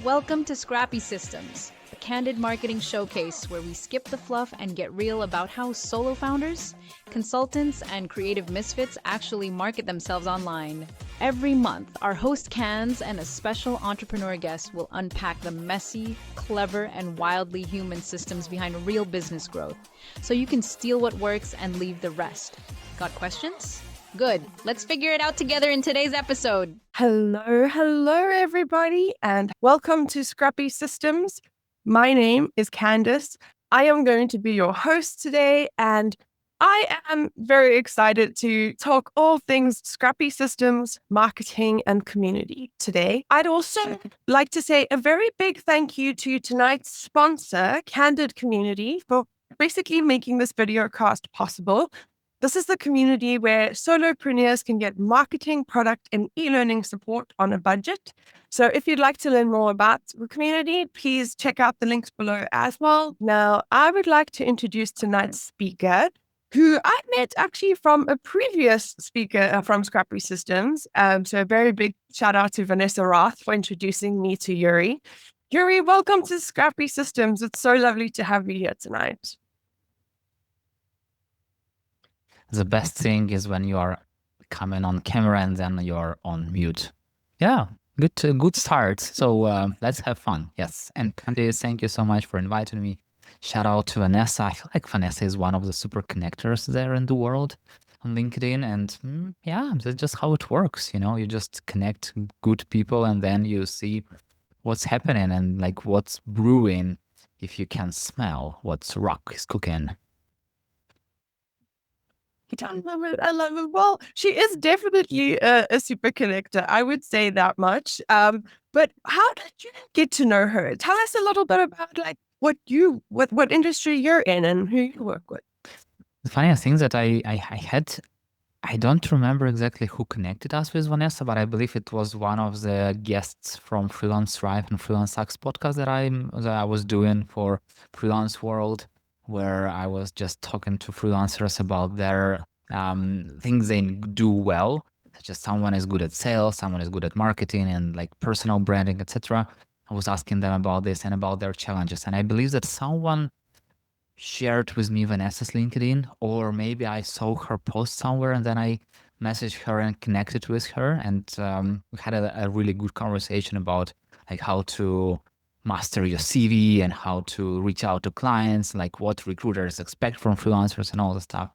Welcome to Scrappy Systems, a candid marketing showcase where we skip the fluff and get real about how solo founders, consultants, and creative misfits actually market themselves online. Every month, our host Cans and a special entrepreneur guest will unpack the messy, clever, and wildly human systems behind real business growth, so you can steal what works and leave the rest. Got questions? Good. Let's figure it out together in today's episode. Hello, everybody, and welcome to Scrappy Systems. My name is Candice. I am going to be your host today, and I am very excited to talk all things Scrappy Systems, marketing, and community today. I'd also like to say a very big thank you to tonight's sponsor, Candid Community, for basically making this video cast possible. This is the community where solopreneurs can get marketing, product, and e-learning support on a budget. So if you'd like to learn more about the community, please check out the links below as well. Now, I would like to introduce tonight's speaker, who I met actually from a previous speaker from Scrappy Systems. So a very big shout out to Vanessa Roth for introducing me to Yuri. Yuri, welcome to Scrappy Systems. It's so lovely to have you here tonight. The best thing is when you are coming on camera and then you're on mute. Yeah, good start. So let's have fun. Yes. And Candice, thank you so much for inviting me. Shout out to Vanessa. I feel like Vanessa is one of the super connectors there in the world on LinkedIn. And yeah, that's just how it works. You know, you just connect good people and then you see what's happening and like what's brewing if you can smell what's rock is cooking. I love it. Well, she is definitely a super connector. I would say that much. But how did you get to know her? Tell us a little bit about like what industry you're in and who you work with. The funniest thing that I don't remember exactly who connected us with Vanessa, but I believe it was one of the guests from Freelance Thrive and Freelance Sucks podcast that I was doing for Freelance World, where I was just talking to freelancers about their things they do well, such as someone is good at sales, someone is good at marketing and like personal branding, etc. I was asking them about this and about their challenges. And I believe that someone shared with me Vanessa's LinkedIn, or maybe I saw her post somewhere and then I messaged her and connected with her. And we had a really good conversation about like how to master your CV and how to reach out to clients, like what recruiters expect from freelancers and all the stuff.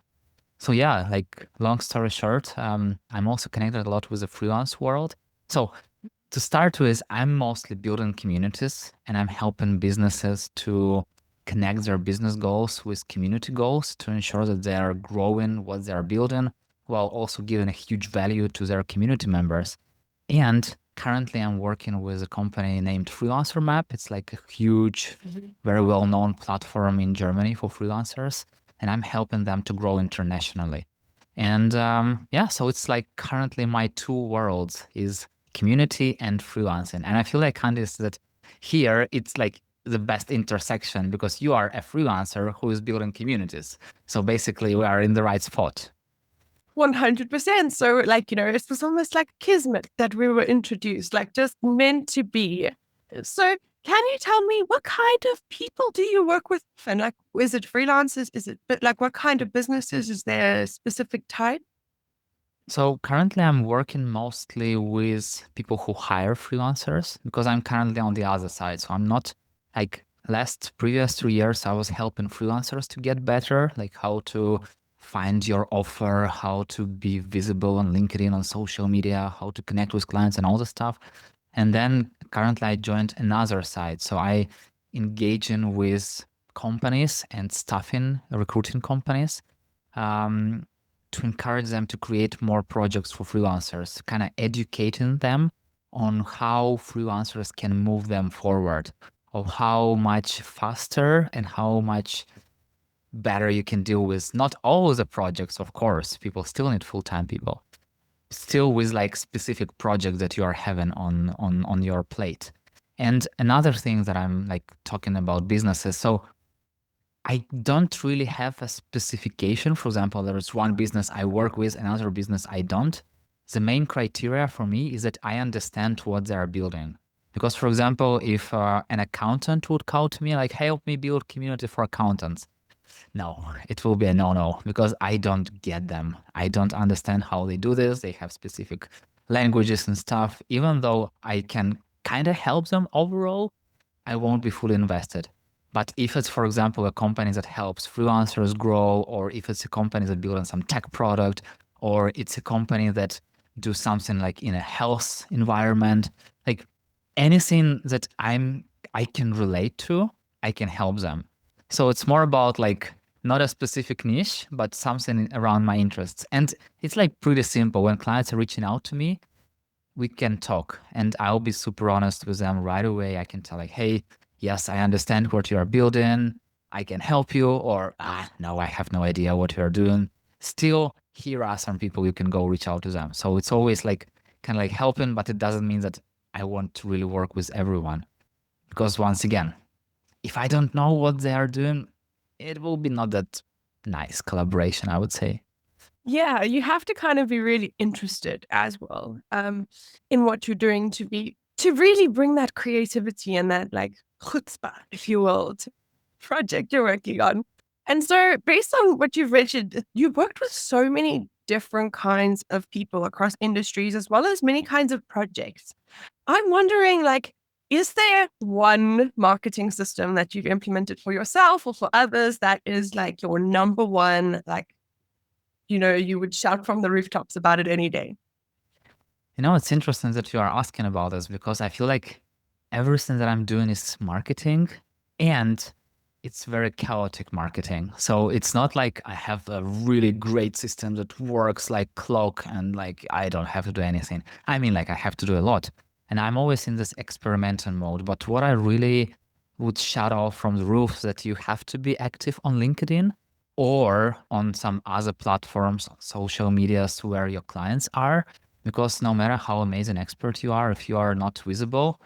So yeah, like long story short, I'm also connected a lot with the freelance world. So to start with, I'm mostly building communities and I'm helping businesses to connect their business goals with community goals to ensure that they are growing what they're building while also giving a huge value to their community members. And currently, I'm working with a company named Freelancer Map. It's like a huge, very well-known platform in Germany for freelancers, and I'm helping them to grow internationally. And so it's like currently my two worlds is community and freelancing. And I feel like, Candice, that here it's like the best intersection because you are a freelancer who is building communities. So basically, we are in the right spot. 100%. So like, it was almost like kismet that we were introduced, like just meant to be. So can you tell me what kind of people do you work with? And like, is it freelancers? But like what kind of businesses? Is there a specific type? So currently I'm working mostly with people who hire freelancers because I'm currently on the other side. So I'm not like previous 3 years, I was helping freelancers to get better, like how to find your offer, how to be visible on LinkedIn, on social media, how to connect with clients and all the stuff. And then currently I joined another side. So I engage in with companies and staffing, recruiting companies to encourage them to create more projects for freelancers, kind of educating them on how freelancers can move them forward, or how much faster and how much better you can deal with not all the projects, of course. People still need full-time people. Still with like specific projects that you are having on your plate. And another thing that I'm like talking about businesses. So I don't really have a specification. For example, there is one business I work with, another business I don't. The main criteria for me is that I understand what they are building. Because, for example, if an accountant would call to me like, help me build community for accountants, no, it will be a no-no because I don't get them. I don't understand how they do this. They have specific languages and stuff. Even though I can kind of help them overall, I won't be fully invested. But if it's, for example, a company that helps freelancers grow, or if it's a company that builds some tech product, or it's a company that do something like in a health environment, like anything that I can relate to, I can help them. So it's more about like not a specific niche, but something around my interests. And it's like pretty simple. When clients are reaching out to me, we can talk and I'll be super honest with them right away. I can tell like, hey, yes, I understand what you are building. I can help you. Or, no, I have no idea what you are doing. Still, here are some people you can go reach out to them. So it's always like kind of like helping, but it doesn't mean that I want to really work with everyone. Because once again, if I don't know what they are doing, it will be not that nice collaboration, I would say. Yeah, you have to kind of be really interested as well in what you're doing to really bring that creativity and that like chutzpah, if you will, to the project you're working on. And so based on what you've mentioned, you've worked with so many different kinds of people across industries as well as many kinds of projects. I'm wondering like, is there one marketing system that you've implemented for yourself or for others that is like your number one, like, you would shout from the rooftops about it any day? It's interesting that you are asking about this because I feel like everything that I'm doing is marketing and it's very chaotic marketing. So it's not like I have a really great system that works like clock and like I don't have to do anything. I mean, like I have to do a lot. And I'm always in this experimental mode. But what I really would shout out from the roof is that you have to be active on LinkedIn or on some other platforms, social medias where your clients are. Because no matter how amazing expert you are, if you are not visible,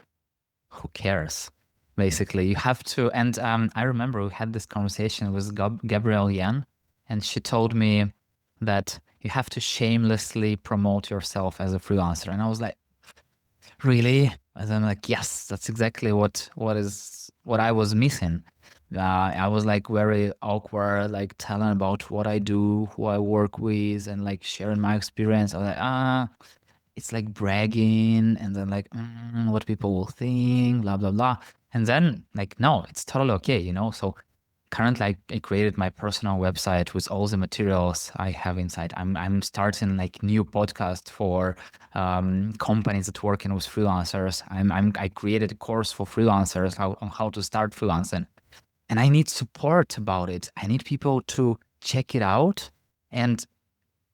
who cares? Basically, you have to. And I remember we had this conversation with Gabrielle Yan, and she told me that you have to shamelessly promote yourself as a freelancer. And I was like, really? And I'm like, yes, that's exactly what I was missing. I was like very awkward, like telling about what I do, who I work with, and like sharing my experience. I was like, it's like bragging, and then like what people will think, blah blah blah. And then like, no, it's totally okay. So currently I created my personal website with all the materials I have inside. I'm starting like new podcast for companies that working with freelancers. I created a course for freelancers on how to start freelancing, and I need support about it. I need people to check it out, and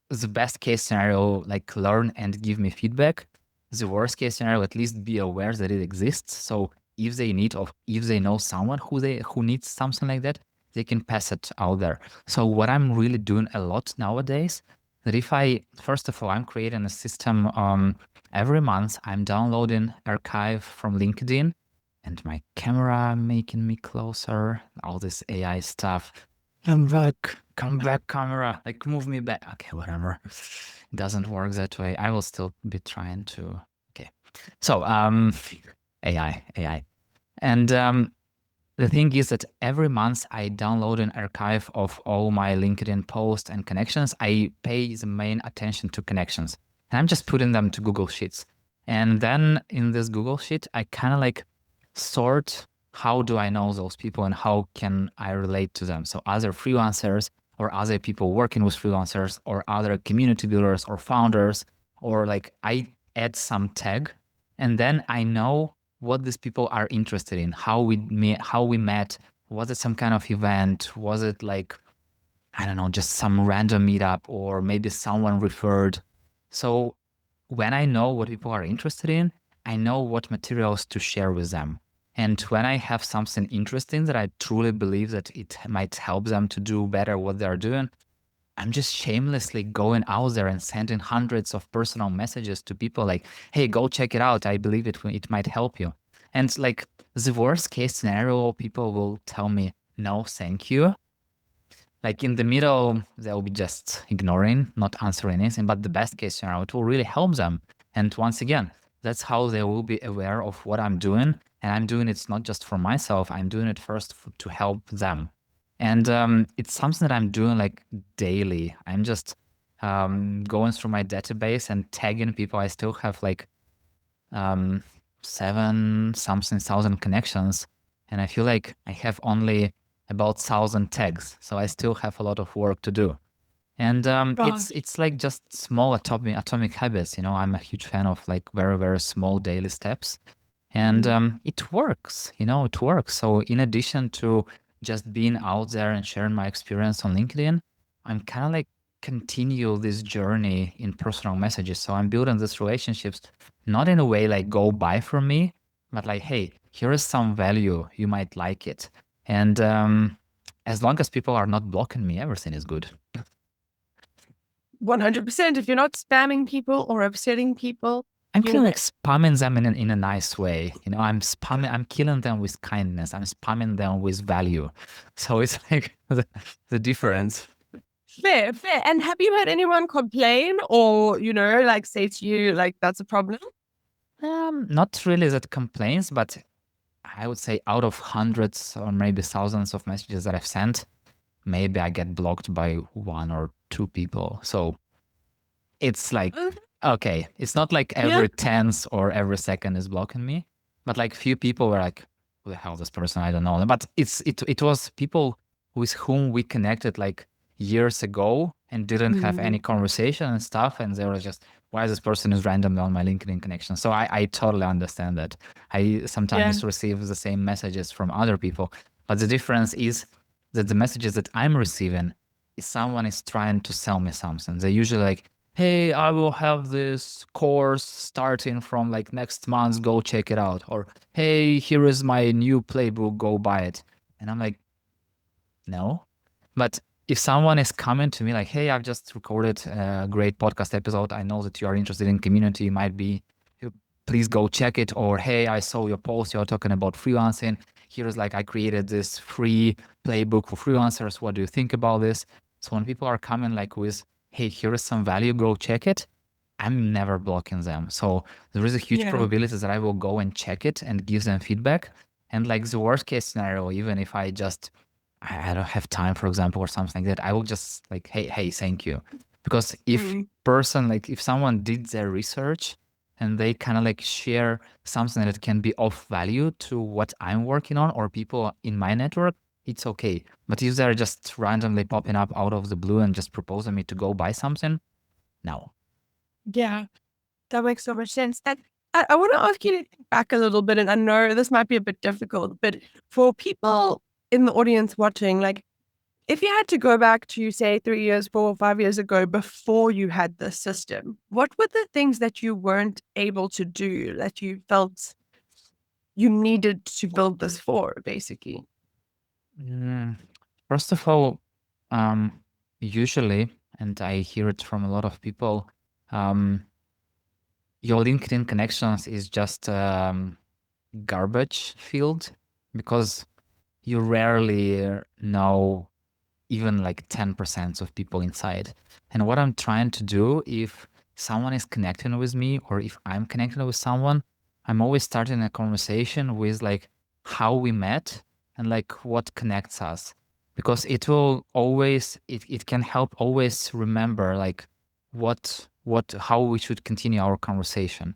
the best case scenario, like learn and give me feedback. The worst case scenario, at least be aware that it exists. So if they need or if they know someone who needs something like that, they can pass it out there. So what I'm really doing a lot nowadays, that if first of all, I'm creating a system every month, I'm downloading archive from LinkedIn, and my camera making me closer, all this AI stuff. Come back, camera, like move me back. Okay, whatever. It doesn't work that way. I will still be trying to. Okay. So, AI. And the thing is that every month I download an archive of all my LinkedIn posts and connections. I pay the main attention to connections, and I'm just putting them to Google Sheets. And then in this Google Sheet, I kind of like sort how do I know those people and how can I relate to them. So other freelancers or other people working with freelancers or other community builders or founders, or like I add some tag, and then I know what these people are interested in, how we met, was it some kind of event, was it like, I don't know, just some random meetup, or maybe someone referred. So when I know what people are interested in, I know what materials to share with them. And when I have something interesting that I truly believe that it might help them to do better what they're doing, I'm just shamelessly going out there and sending hundreds of personal messages to people like, hey, go check it out. I believe it might help you. And like the worst case scenario, people will tell me, no, thank you. Like in the middle, they'll be just ignoring, not answering anything. But the best case scenario, it will really help them. And once again, that's how they will be aware of what I'm doing. And I'm doing it not just for myself, I'm doing it first to help them. And it's something that I'm doing like daily. I'm just going through my database and tagging people. I still have like 7-something thousand connections, and I feel like I have only about 1,000 tags. So I still have a lot of work to do. And Gosh. it's like just small atomic habits. I'm a huge fan of like very, very small daily steps. And it works, it works. So in addition to just being out there and sharing my experience on LinkedIn, I'm kind of like continue this journey in personal messages. So I'm building these relationships, not in a way like go buy from me, but like, hey, here is some value. You might like it. And as long as people are not blocking me, everything is good. 100%. If you're not spamming people or upsetting people, I'm you kind of know, like spamming them in a nice way. I'm killing them with kindness. I'm spamming them with value. So it's like the difference. fair, fair. And have you had anyone complain or, like say to you, like, that's a problem? Not really that complaints, but I would say out of hundreds or maybe thousands of messages that I've sent, maybe I get blocked by 1 or 2 people. So it's like, Mhm. okay, it's not like Yeah. every tenth or every second is blocking me, but like few people were like, who the hell is this person? I don't know. But it was people with whom we connected like years ago and didn't have any conversation and stuff. And they were just, why this person is randomly on my LinkedIn connection? So I totally understand that. I sometimes receive the same messages from other people, but the difference is that the messages that I'm receiving is someone is trying to sell me something. They usually like, hey, I will have this course starting from like next month, go check it out. Or, hey, here is my new playbook, go buy it. And I'm like, no. But if someone is coming to me like, hey, I've just recorded a great podcast episode. I know that you are interested in community. You might be, please go check it. Or, hey, I saw your post. You're talking about freelancing. Here's like, I created this free playbook for freelancers. What do you think about this? So when people are coming like with, hey, here is some value, go check it. I'm never blocking them. So there is a huge probability that I will go and check it and give them feedback. And like the worst case scenario, even if I don't have time, for example, or something like that, I will just like, hey, thank you. Because if someone did their research and they kind of like share something that can be of value to what I'm working on or people in my network, it's okay. But if they're just randomly popping up out of the blue and just proposing me to go buy something, no. Yeah, that makes so much sense. And I want to ask you to think back a little bit, and I know this might be a bit difficult, but for people in the audience watching, like if you had to go back to say 3 years, 4 or 5 years ago before you had this system, what were the things that you weren't able to do that you felt you needed to build this for, basically? First of all, usually, and I hear it from a lot of people, your LinkedIn connections is just garbage field because you rarely know even like 10% of people inside. And what I'm trying to do, if someone is connecting with me or if I'm connecting with someone, I'm always starting a conversation with like how we met and like what connects us. Because it can help always remember like how we should continue our conversation.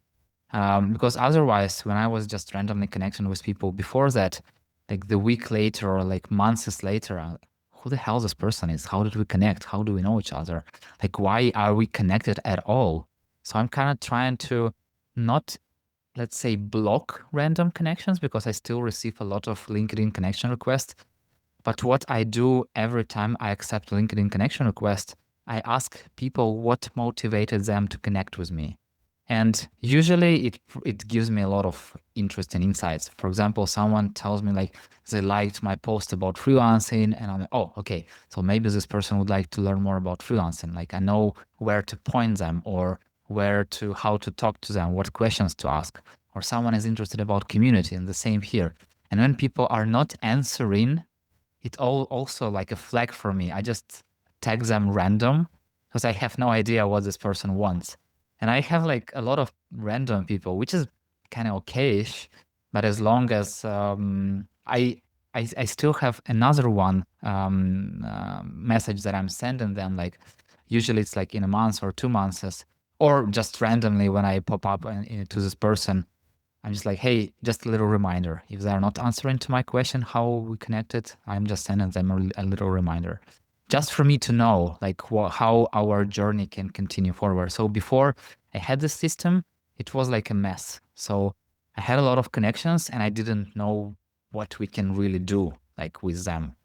Because otherwise, when I was just randomly connecting with people before that, like the week later or like months later, who the hell this person is? How did we connect? How do we know each other? Like, why are we connected at all? So I'm kind of trying to not, let's say, block random connections because I still receive a lot of LinkedIn connection requests. But what I do every time I accept a LinkedIn connection request, I ask people what motivated them to connect with me. And usually it gives me a lot of interesting insights. For example, someone tells me like they liked my post about freelancing and I'm like, oh, okay. So maybe this person would like to learn more about freelancing. Like I know where to point them or how to talk to them, what questions to ask. Or someone is interested about community and the same here. And when people are not answering, it all also like a flag for me. I just tag them random because I have no idea what this person wants. And I have like a lot of random people, which is kind of okayish, but as long as I still have another one message that I'm sending them, like usually it's like in a month or 2 months, or just randomly when I pop up to this person, I'm just like, hey, just a little reminder. If they're not answering to my question, how we connected, I'm just sending them a little reminder, just for me to know like how our journey can continue forward. So before I had this system, it was like a mess. So I had a lot of connections and I didn't know what we can really do like with them.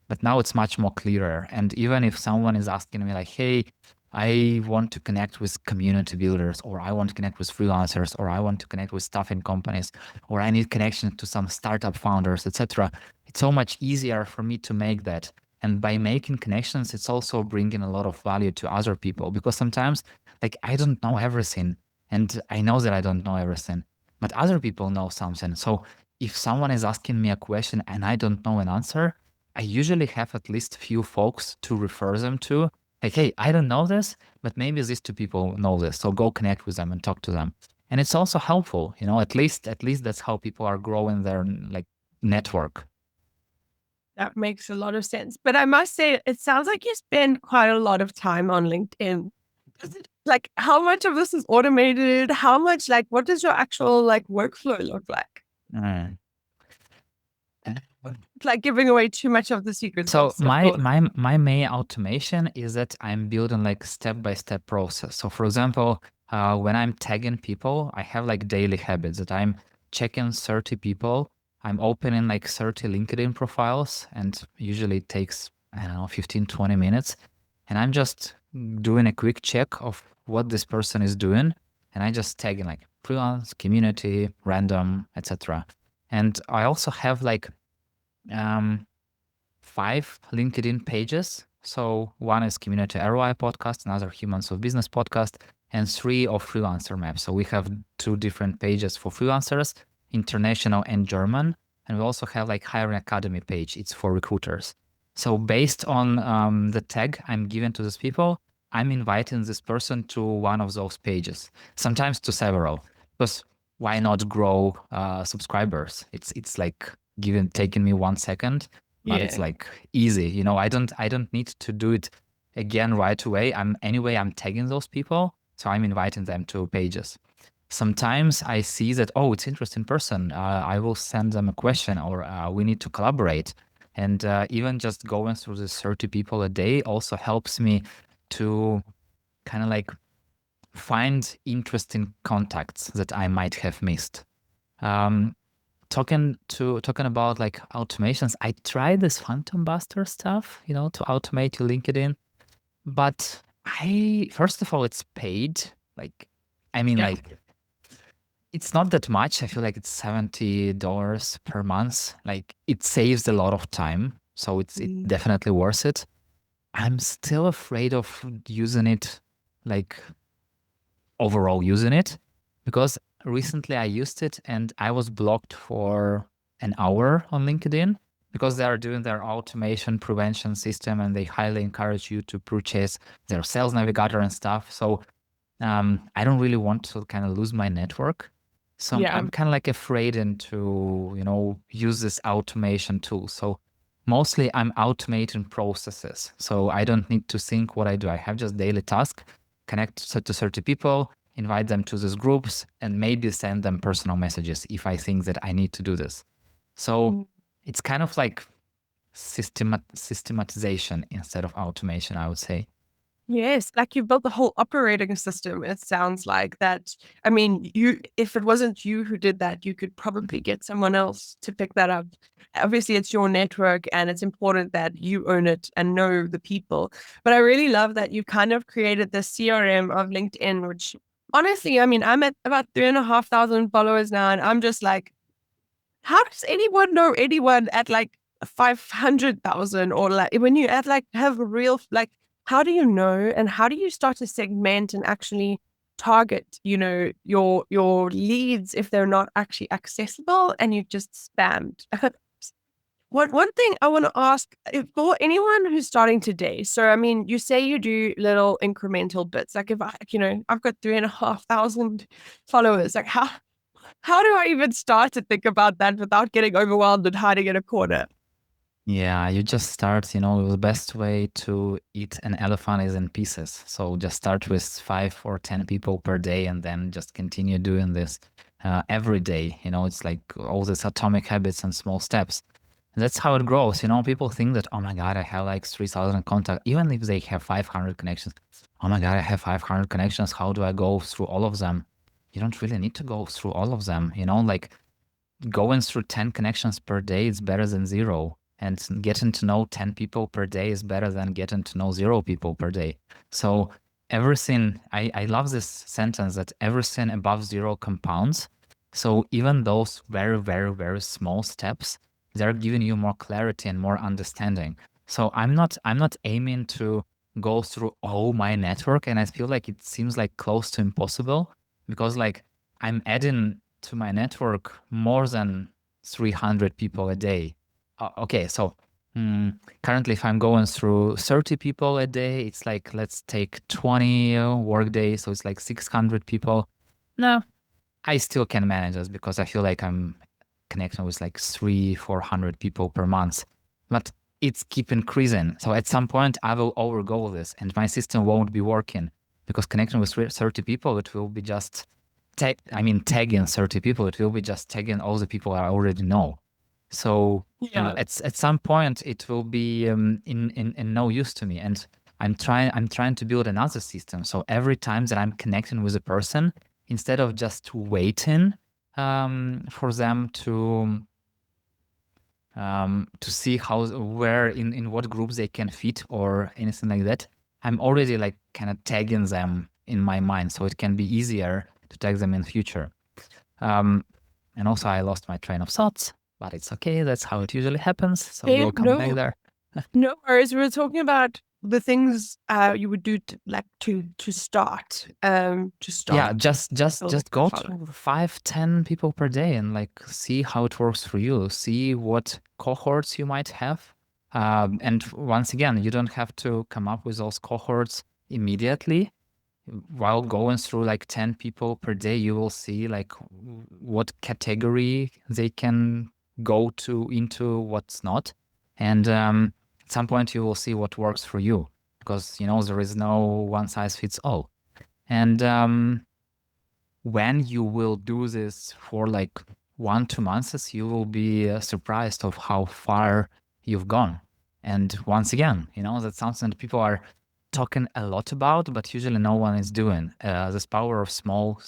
But now it's much more clearer. And even if someone is asking me like, hey, I want to connect with community builders, or I want to connect with freelancers, or I want to connect with staffing companies, or I need connection to some startup founders, etc. It's so much easier for me to make that. And by making connections, it's also bringing a lot of value to other people, because sometimes like I don't know everything, and I know that I don't know everything, but other people know something. So if someone is asking me a question and I don't know an answer, I usually have at least few folks to refer them to. Like, hey, I don't know this, but maybe these two people know this. So go connect with them and talk to them. And it's also helpful, at least that's how people are growing their like network. That makes a lot of sense. But I must say, it sounds like you spend quite a lot of time on LinkedIn. Like, how much of this is automated? How much, like, what does your actual like workflow look like? Mm. Like giving away too much of the secrets. So my main automation is that I'm building like step-by-step process. So for example, when I'm tagging people, I have like daily habits that I'm checking 30 people. I'm opening like 30 LinkedIn profiles, and usually it takes, I don't know, 15, 20 minutes. And I'm just doing a quick check of what this person is doing. And I just tag in like freelance, community, random, etc. And I also have like 5 LinkedIn pages. So one is Community ROI podcast, another Humans of Business podcast, and 3 of Freelancer Maps. So we have 2 different pages for freelancers, international and German. And we also have like Hiring Academy page. It's for recruiters. So based on the tag I'm giving to these people, I'm inviting this person to one of those pages, sometimes to several, because why not grow subscribers? It's like taking me 1 second, but it's like easy. I don't need to do it again right away. I'm tagging those people, so I'm inviting them to pages. Sometimes I see that, oh, it's interesting person. I will send them a question, or we need to collaborate. And even just going through the 30 people a day also helps me to kind of like find interesting contacts that I might have missed. Talking about like automations, I tried this Phantom Buster stuff, to automate your LinkedIn, but first of all, it's paid. Like, I mean, like, it's not that much. I feel like it's $70 per month. Like, it saves a lot of time, so it's definitely worth it. I'm still afraid of using it, like overall using it, because recently I used it and I was blocked for an hour on LinkedIn because they are doing their automation prevention system and they highly encourage you to purchase their sales navigator and stuff. So I don't really want to kind of lose my network. So I'm kind of like afraid to use this automation tool. So mostly I'm automating processes. So I don't need to think what I do. I have just daily task, connect to 30 people, invite them to these groups, and maybe send them personal messages if I think that I need to do this. So it's kind of like systematization instead of automation, I would say. Yes, like you built the whole operating system. It sounds like that. I mean, if it wasn't you who did that, you could probably get someone else to pick that up. Obviously, it's your network and it's important that you own it and know the people. But I really love that you kind of created the CRM of LinkedIn, which honestly, I mean, I'm at about 3,500 followers now, and I'm just like, how does anyone know anyone at like 500,000, or like when you at like have a real, like, how do you know, and how do you start to segment and actually target, your leads if they're not actually accessible and you just spammed? One thing I want to ask for anyone who's starting today. So, I mean, you say you do little incremental bits. Like if I've got 3,500 followers. Like how do I even start to think about that without getting overwhelmed and hiding in a corner? Yeah, you just start, the best way to eat an elephant is in pieces. So just start with 5 or 10 people per day and then just continue doing this every day. It's like all these atomic habits and small steps. And that's how it grows. People think that, oh my God, I have like 3,000 contacts, even if they have 500 connections. Oh my God, I have 500 connections. How do I go through all of them? You don't really need to go through all of them. Like going through 10 connections per day is better than zero. And getting to know 10 people per day is better than getting to know 0 people per day. So everything, I love this sentence that everything above zero compounds. So even those very, very, very small steps, they're giving you more clarity and more understanding. So I'm not aiming to go through all my network, and I feel like it seems like close to impossible because like I'm adding to my network more than 300 people a day. Okay, so currently if I'm going through 30 people a day, it's like, let's take 20 work days, so it's like 600 people. No, I still can manage this because I feel like I'm connecting with like 300-400 people per month. But it's keep increasing. So at some point I will overgo this and my system won't be working because connecting with 30 people, it will be just tagging 30 people, it will be just tagging all the people I already know. So Yeah. at some point it will be in no use to me. And I'm trying to build another system. So every time that I'm connecting with a person, instead of just waiting for them to see where in what groups they can fit or anything like that, I'm already like kind of tagging them in my mind, so it can be easier to tag them in future. And also I lost my train of thoughts, but it's okay. That's how it usually happens. So Hey, we'll come back there. no worries. We were talking about the things you would do to start. Yeah, just building go follow. to 5-10 people per day and like see how it works for you. See what cohorts you might have. And once again, you don't have to come up with those cohorts immediately. While going through like 10 people per day, you will see like what category they can go to into what's not. And at some point you will see what works for you because, there is no one size fits all. And when you will do this for like 1-2 months, you will be surprised of how far you've gone. And once again, that's something that people are talking a lot about, but usually no one is doing. This power of small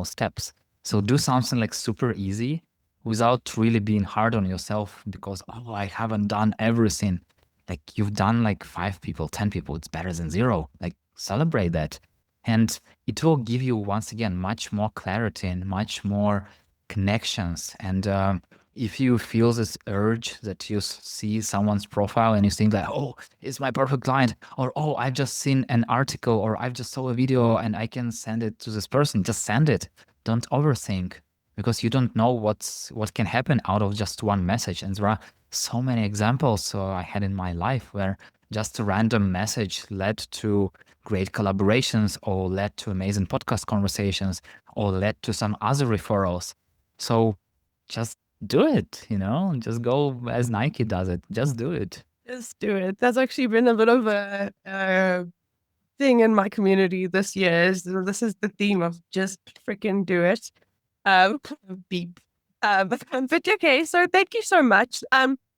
steps. So do something like super easy without really being hard on yourself because, oh, I haven't done everything. Like you've done like 5 people, 10 people, it's better than 0. Like celebrate that. And it will give you, once again, much more clarity and much more connections. And if you feel this urge that you see someone's profile and you think like, oh, it's my perfect client, or oh, I've just seen an article, or I've just saw a video and I can send it to this person, just send it. Don't overthink because you don't know what can happen out of just one message. And there are so many examples I had in my life where just a random message led to great collaborations or led to amazing podcast conversations or led to some other referrals. So just do it, just go as Nike does it. Just do it. Just do it. That's actually been a bit of a thing in my community this year. This is the theme of just freaking do it. Um, beep. But okay, so thank you so much.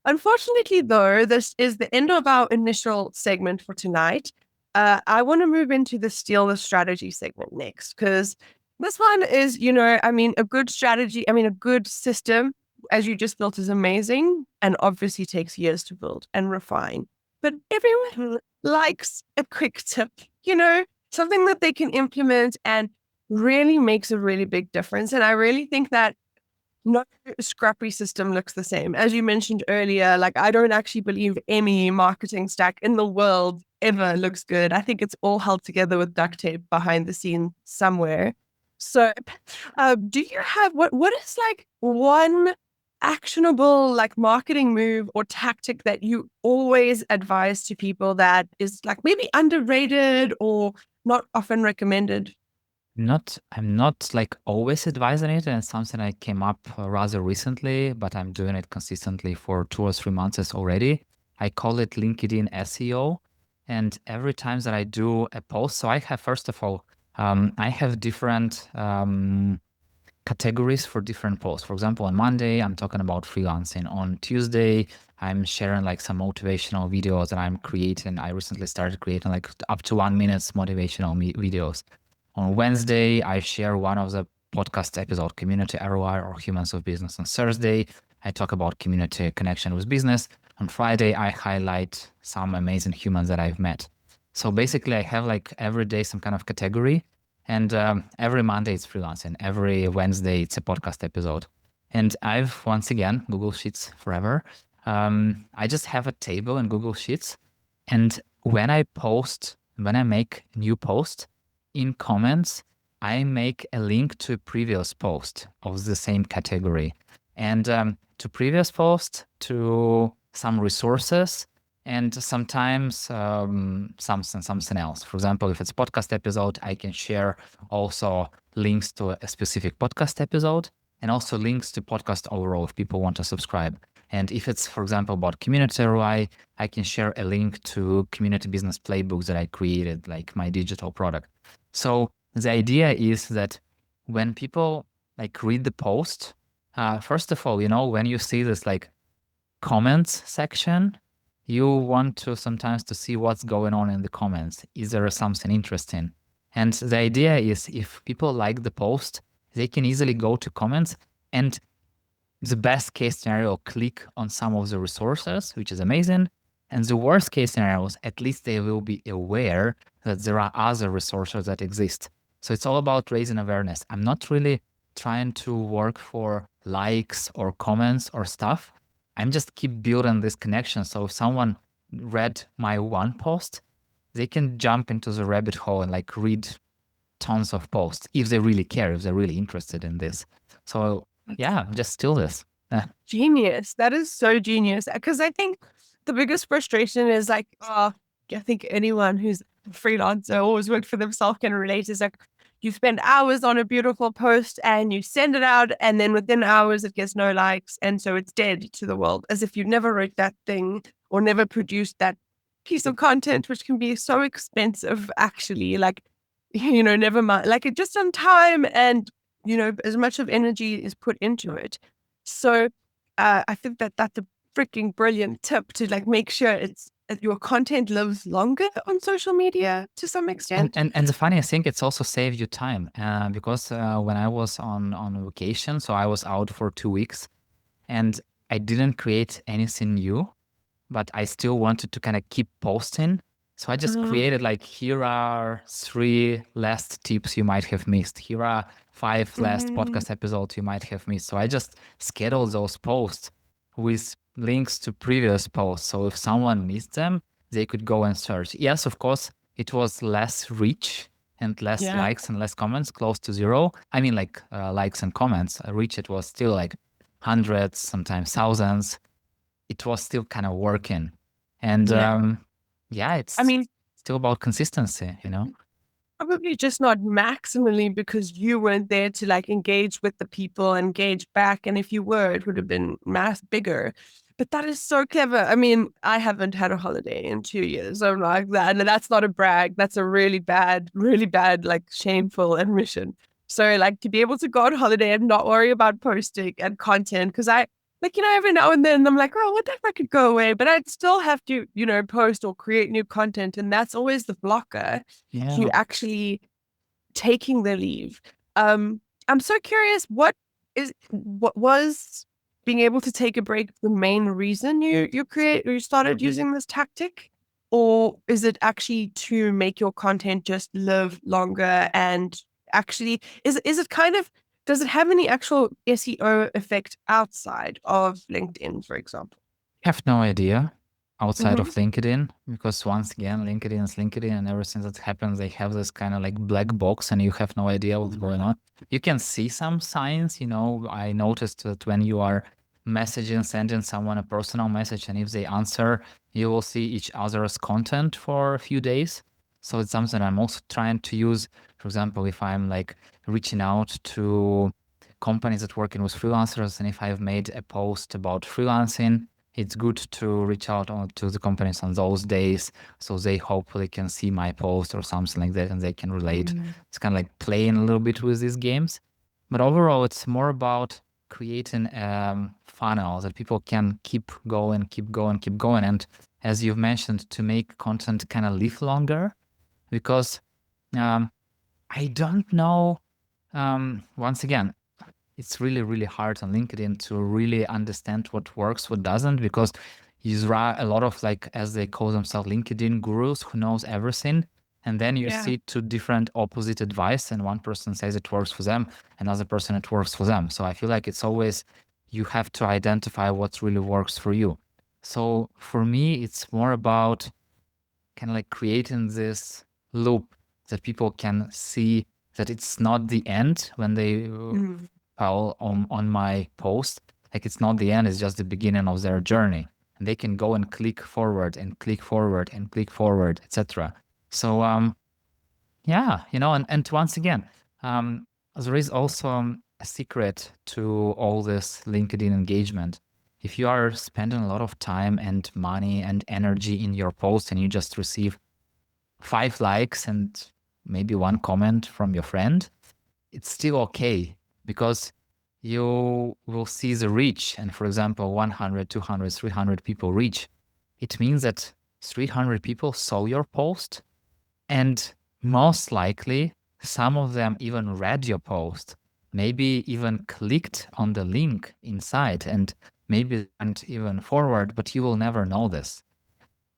Unfortunately, though, this is the end of our initial segment for tonight. I want to move into the steal the strategy segment next because this one is, a good strategy. A good system, as you just built, is amazing and obviously takes years to build and refine. But everyone likes a quick tip, something that they can implement and really makes a really big difference. And I really think that no scrappy system looks the same. As you mentioned earlier, like I don't actually believe any marketing stack in the world ever looks good. I think it's all held together with duct tape behind the scene somewhere. So do you have what is like one actionable like marketing move or tactic that you always advise to people that is like maybe underrated or not often recommended? I'm not like always advising it, and it's something I came up rather recently, but I'm doing it consistently for 2 or 3 months already. I call it LinkedIn SEO. And every time that I do a post, so I have, first of all, I have different categories for different posts. For example, on Monday, I'm talking about freelancing. On Tuesday, I'm sharing like some motivational videos that I'm creating. I recently started creating like up to 1 minute motivational videos. On Wednesday, I share one of the podcast episode, Community ROI or Humans of Business. On Thursday, I talk about community connection with business. On Friday, I highlight some amazing humans that I've met. So basically, I have like every day some kind of category, and every Monday it's freelancing. Every Wednesday it's a podcast episode. And I've, once again, Google Sheets forever. I just have a table in Google Sheets. And when I make a new post, in comments, I make a link to a previous post of the same category. And to previous post, to some resources, and sometimes something else. For example, if it's podcast episode, I can share also links to a specific podcast episode and also links to podcast overall if people want to subscribe. And if it's, for example, about community ROI, I can share a link to community business playbooks that I created, like my digital product. So the idea is that when people like read the post, first of all, when you see this like comments section, you want to sometimes to see what's going on in the comments. Is there something interesting? And the idea is if people like the post, they can easily go to comments and the best case scenario, click on some of the resources, which is amazing. And the worst case scenarios, at least they will be aware that there are other resources that exist. So it's all about raising awareness. I'm not really trying to work for likes or comments or stuff. I'm just keep building this connection. So if someone read my one post, they can jump into the rabbit hole and like read tons of posts if they really care, if they're really interested in this. So yeah, just steal this. Genius. That is so genius. Because I think the biggest frustration is like, I think anyone who's a freelancer always worked for themselves can relate is like, you spend hours on a beautiful post and you send it out, and then within hours it gets no likes. And so it's dead to the world, as if you never wrote that thing or never produced that piece of content, which can be so expensive, actually. Like, never mind, like it just on time and, as much of energy is put into it. So I think that that's a freaking brilliant tip to like make sure your content lives longer on social media to some extent. And the funniest thing, it's also saved you time because when I was on vacation, so I was out for 2 weeks and I didn't create anything new, but I still wanted to kind of keep posting. So I just created like, here are 3 last tips you might have missed. Here are 5 last podcast episodes you might have missed. So I just scheduled those posts with links to previous posts. So if someone missed them, they could go and search. Yes, of course, it was less reach and less likes and less comments, close to 0. I mean, like likes and comments. Reach, it was still like hundreds, sometimes thousands. It was still kind of working. And it's still about consistency, Probably just not maximally because you weren't there to like engage with the people, engage back. And if you were, it would have been bigger. But that is so clever. I mean, I haven't had a holiday in 2 years. I'm like that. And that's not a brag. That's a really bad, like shameful admission. So like to be able to go on holiday and not worry about posting and content, because I like, every now and then I'm like, oh, what if I could go away? But I'd still have to, post or create new content. And that's always the blocker to actually taking the leave. I'm so curious, what was being able to take a break the main reason you started using this tactic? Or is it actually to make your content just live longer? And actually, is it kind of, does it have any actual SEO effect outside of LinkedIn, for example? I have no idea outside of LinkedIn, because once again, LinkedIn is LinkedIn, and everything that happens, they have this kind of like black box and you have no idea what's going on. You can see some signs, I noticed that when you are messaging, sending someone a personal message, and if they answer, you will see each other's content for a few days. So it's something I'm also trying to use. For example, if I'm like reaching out to companies that working with freelancers, and if I've made a post about freelancing, it's good to reach out to the companies on those days, so they hopefully can see my post or something like that, and they can relate. It's kind of like playing a little bit with these games, but overall, it's more about creating funnel that people can keep going, keep going, keep going, and as you've mentioned, to make content kind of live longer, because I don't know. Once again, it's really, really hard on LinkedIn to really understand what works, what doesn't, because there are a lot of, like, as they call themselves, LinkedIn gurus who knows everything. And then you see two different opposite advice, and one person says it works for them, another person it works for them. So I feel like it's always, you have to identify what really works for you. So for me, it's more about kind of like creating this loop that people can see that it's not the end when they file on my post. Like, it's not the end, it's just the beginning of their journey. And they can go and click forward and click forward and click forward, etc. So yeah, and once again, there is also a secret to all this LinkedIn engagement. If you are spending a lot of time and money and energy in your post, and you just receive 5 likes and maybe 1 comment from your friend, it's still okay, because you will see the reach. And for example, 100, 200, 300 people reach. It means that 300 people saw your post, and most likely some of them even read your post, maybe even clicked on the link inside, and maybe went even forward, but you will never know this,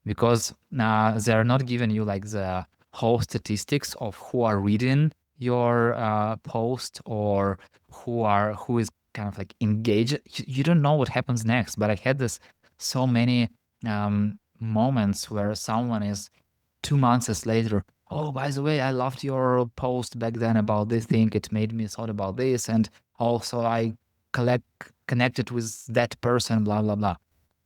because they're not giving you like the whole statistics of who are reading your post, or who is kind of like engaged. You don't know what happens next. But I had this so many moments where someone is 2 months later, oh, by the way, I loved your post back then about this thing, it made me thought about this, and also I connected with that person, blah blah blah.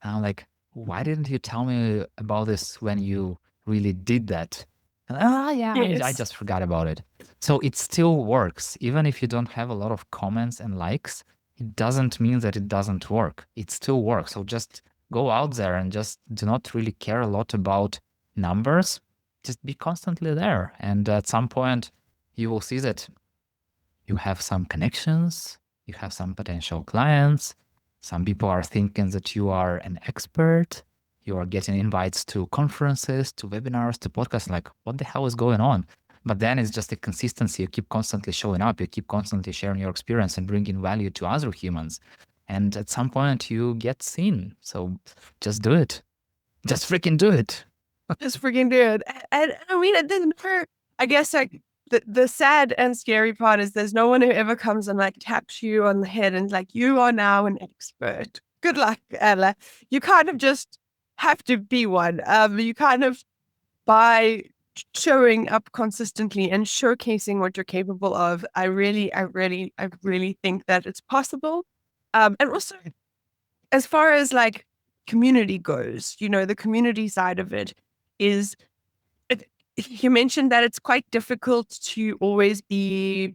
And I'm like, why didn't you tell me about this when you really did that? And, yeah, I just forgot about it. So it still works. Even if you don't have a lot of comments and likes, it doesn't mean that it doesn't work. It still works. So just go out there and just do not really care a lot about numbers. Just be constantly there. And at some point, you will see that you have some connections, you have some potential clients. Some people are thinking that you are an expert. You are getting invites to conferences, to webinars, to podcasts. Like, what the hell is going on? But then it's just a consistency. You keep constantly showing up. You keep constantly sharing your experience and bringing value to other humans. And at some point, you get seen. So just do it. Just freaking do it. Just freaking do it. And I mean, it doesn't hurt. I guess like the sad and scary part is there's no one who ever comes and like taps you on the head and like, you are now an expert. Good luck, Ella. You kind of just have to be one. You kind of, by showing up consistently and showcasing what you're capable of, I really think that it's possible. And also, as far as like community goes, the community side of it is, you mentioned that it's quite difficult to always be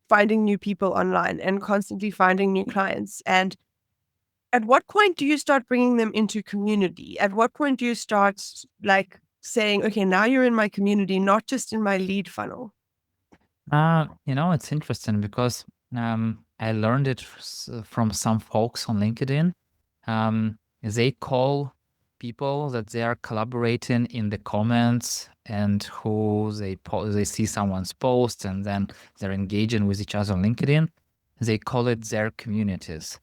finding new people online and constantly finding new clients. And at what point do you start bringing them into community? At what point do you start like saying, okay, now you're in my community, not just in my lead funnel? It's interesting because I learned it from some folks on LinkedIn. They call people that they are collaborating in the comments, and who they see someone's post and then they're engaging with each other on LinkedIn. They call it their communities.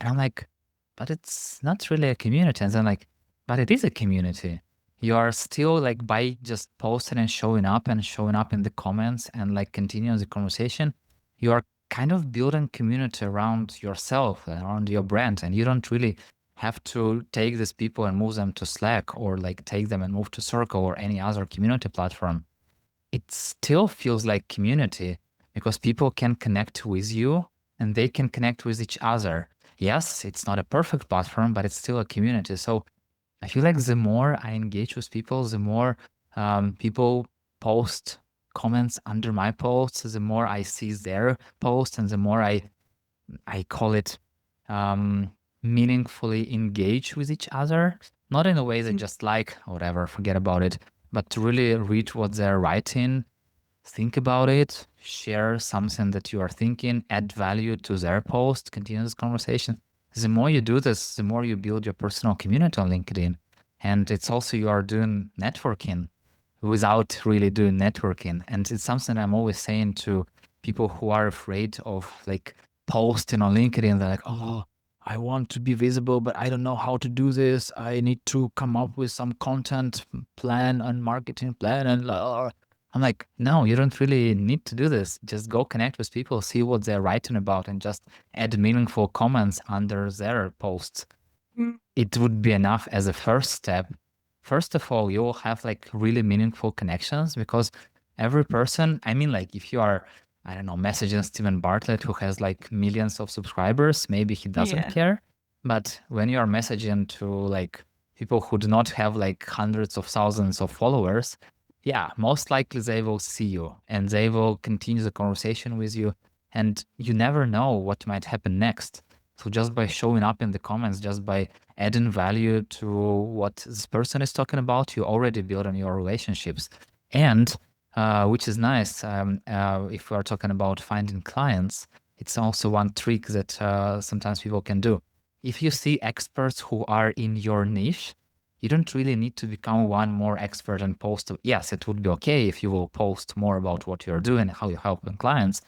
And I'm like, but it's not really a community. And then like, but it is a community. You are still like, by just posting and showing up in the comments and like continuing the conversation, you are kind of building community around yourself, around your brand. And you don't really have to take these people and move them to Slack, or like take them and move to Circle or any other community platform. It still feels like community, because people can connect with you and they can connect with each other. yes, it's not a perfect platform, but it's still a community. So I feel like the more I engage with people, the more people post comments under my posts, the more I see their posts, and the more I call it meaningfully engage with each other. Not in a way that just like, whatever, forget about it, but to really read what they're writing, think about it, share something that you are thinking, add value to their post, continue this conversation. The more you do this, the more you build your personal community on LinkedIn. And it's also you are doing networking without really doing networking. And it's something I'm always saying to people who are afraid of like posting on LinkedIn. They're like, oh, I want to be visible, but I don't know how to do this. I need to come up with some content plan and marketing plan. And I'm like, no, you don't really need to do this. Just go connect with people, see what they're writing about, and just add meaningful comments under their posts. It would be enough as a first step. First of all, you will have like really meaningful connections because every person, I mean, like if you are, I don't know, messaging Steven Bartlett, who has like millions of subscribers, maybe he doesn't care. But when you are messaging to like people who do not have like hundreds of thousands of followers, yeah, most likely they will see you and they will continue the conversation with you. And you never know what might happen next. So just by showing up in the comments, just by adding value to what this person is talking about, you already build on your relationships. And which is nice, if we are talking about finding clients, it's also one trick that sometimes people can do. If you see experts who are in your niche, you don't really need to become one more expert and post. Yes, it would be okay if you will post more about what you're doing, how you're helping clients,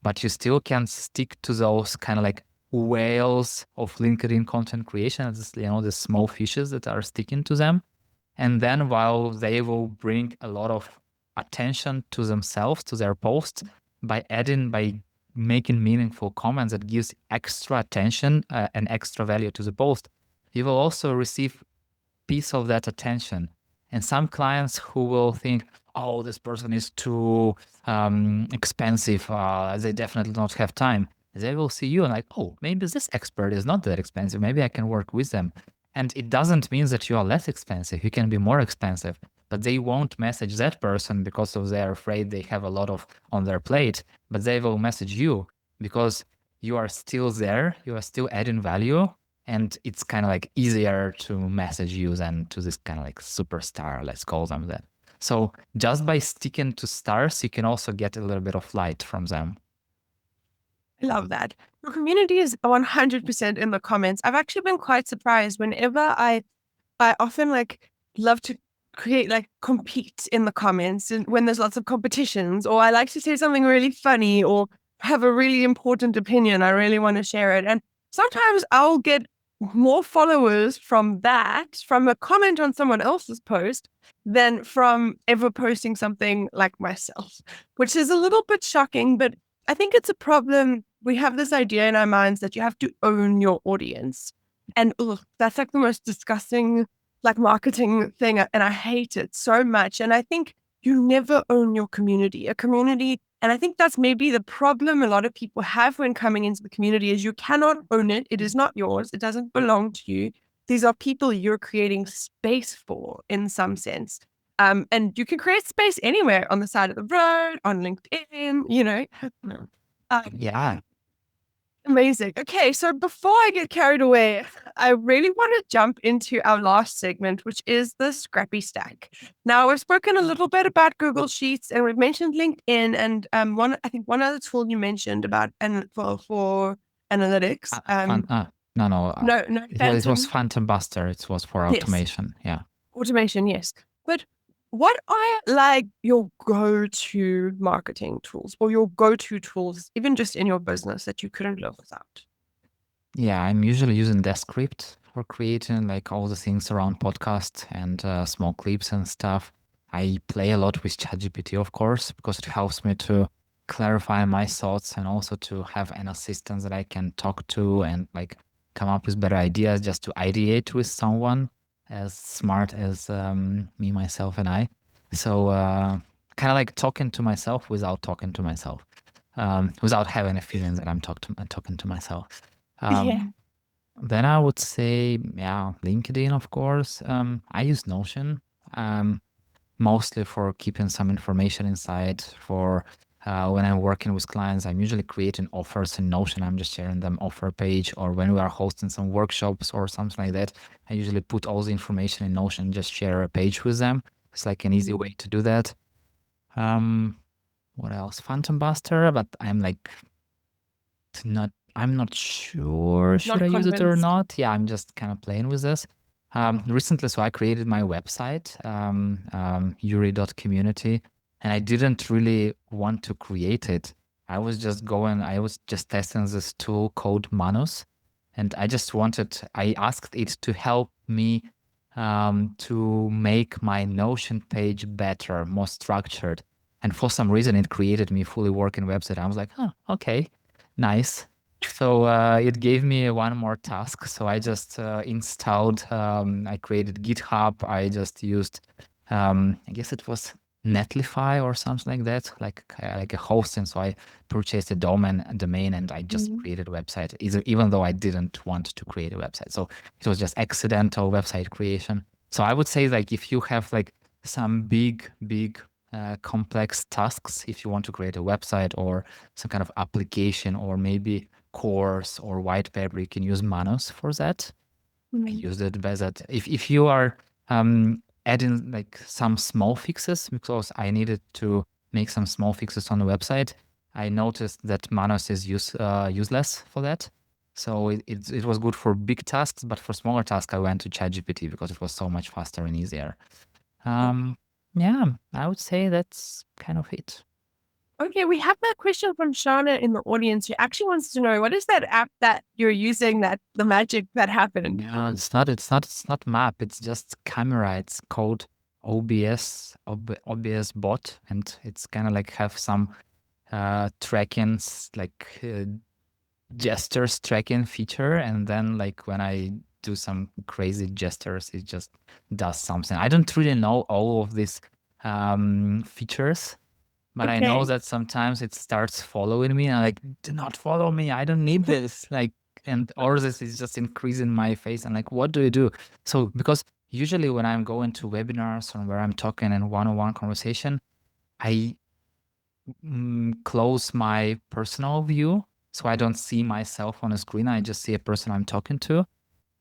but you still can stick to those kind of like whales of LinkedIn content creation, the small fishes that are sticking to them. And then while they will bring a lot of attention to themselves, to their posts, by making meaningful comments that gives extra attention and extra value to the post, you will also receive piece of that attention. And some clients who will think, oh, this person is too expensive, they definitely don't have time. They will see you and like, oh, maybe this expert is not that expensive. Maybe I can work with them. And it doesn't mean that you are less expensive. You can be more expensive, but they won't message that person because they're afraid they have a lot of on their plate, but they will message you because you are still there. You are still adding value. And it's kind of like easier to message you than to this kind of like superstar, let's call them that. So just by sticking to stars, you can also get a little bit of light from them. I love that. Your community is 100% in the comments. I've actually been quite surprised whenever I often like love to create like compete in the comments and when there's lots of competitions, or I like to say something really funny or have a really important opinion. I really want to share it. And sometimes I'll get more followers from a comment on someone else's post than from ever posting something like myself, which is a little bit shocking, but I think it's a problem. We have this idea in our minds that you have to own your audience. And that's like the most disgusting like marketing thing. And I hate it so much. And I think you never own your community, and I think that's maybe the problem a lot of people have when coming into the community is you cannot own it. It is not yours. It doesn't belong to you. These are people you're creating space for in some sense. And you can create space anywhere on the side of the road, on LinkedIn, Yeah. Amazing. Okay, so before I get carried away, I really want to jump into our last segment, which is the Scrappy Stack. Now, we've spoken a little bit about Google Sheets, and we've mentioned LinkedIn, and one other tool you mentioned about for analytics. It was Phantom Buster. It was for automation. Yes. Yeah. Automation, yes. But what are like your go-to marketing tools or your go-to tools, even just in your business that you couldn't live without? Yeah, I'm usually using Descript for creating like all the things around podcast and small clips and stuff. I play a lot with ChatGPT, of course, because it helps me to clarify my thoughts and also to have an assistant that I can talk to and like come up with better ideas just to ideate with someone as smart as me, myself, and I. So kind of like talking to myself without talking to myself, without having a feeling that I'm talking to myself. Yeah. Then I would say, yeah, LinkedIn, of course. I use Notion. Um, Mostly for keeping some information inside. For when I'm working with clients, I'm usually creating offers in Notion. I'm just sharing them offer page, or when we are hosting some workshops or something like that, I usually put all the information in Notion, just share a page with them. It's like an easy way to do that. Um, what else? Phantom Buster, but I'm not sure should Not I use it or convinced. not. Yeah, I'm just kind of playing with this. Recently, so I created my website, yuri.community, and I didn't really want to create it. I was just testing this tool called Manus, and I asked it to help me to make my Notion page better, more structured. And for some reason, it created me a fully working website. I was like, oh, okay, nice. So it gave me one more task. So I just installed, I created GitHub. I just used, I guess it was Netlify or something like that, like a hosting. So I purchased a domain, and I just created a website, even though I didn't want to create a website. So it was just accidental website creation. So I would say, like, if you have like some big complex tasks, if you want to create a website or some kind of application or maybe course or white paper, you can use Manus for that. I used it by that. If you are adding like some small fixes, because I needed to make some small fixes on the website, I noticed that Manus is useless for that. So it was good for big tasks, but for smaller tasks, I went to ChatGPT because it was so much faster and easier. Yeah, I would say that's kind of it. Okay, we have that question from Shana in the audience. She actually wants to know, what is that app that you're using, that the magic that happened? Yeah, it's not map. It's just camera. It's called OBS bot, and it's kind of like have some gestures tracking feature, and then like when I do some crazy gestures, it just does something. I don't really know all of these features, but I know Okay. that sometimes it starts following me, and I'm like, do not follow me. I don't need this. Or this is just increasing my face. And like, what do you do? So, because usually when I'm going to webinars or where I'm talking in one-on-one conversation, I close my personal view. So I don't see myself on a screen. I just see a person I'm talking to.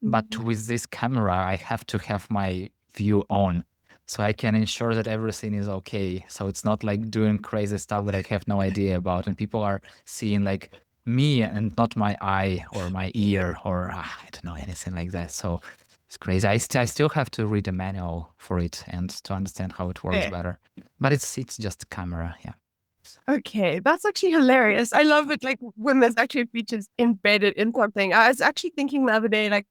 But with this camera, I have to have my view on, so I can ensure that everything is okay. So it's not like doing crazy stuff that I have no idea about, and people are seeing like me and not my eye or my ear or I don't know, anything like that. So it's crazy. I still have to read a manual for it and to understand how it works Fair. better. But it's just a camera, yeah. Okay, that's actually hilarious. I love it, like when there's actually features embedded in something. I was actually thinking the other day, like,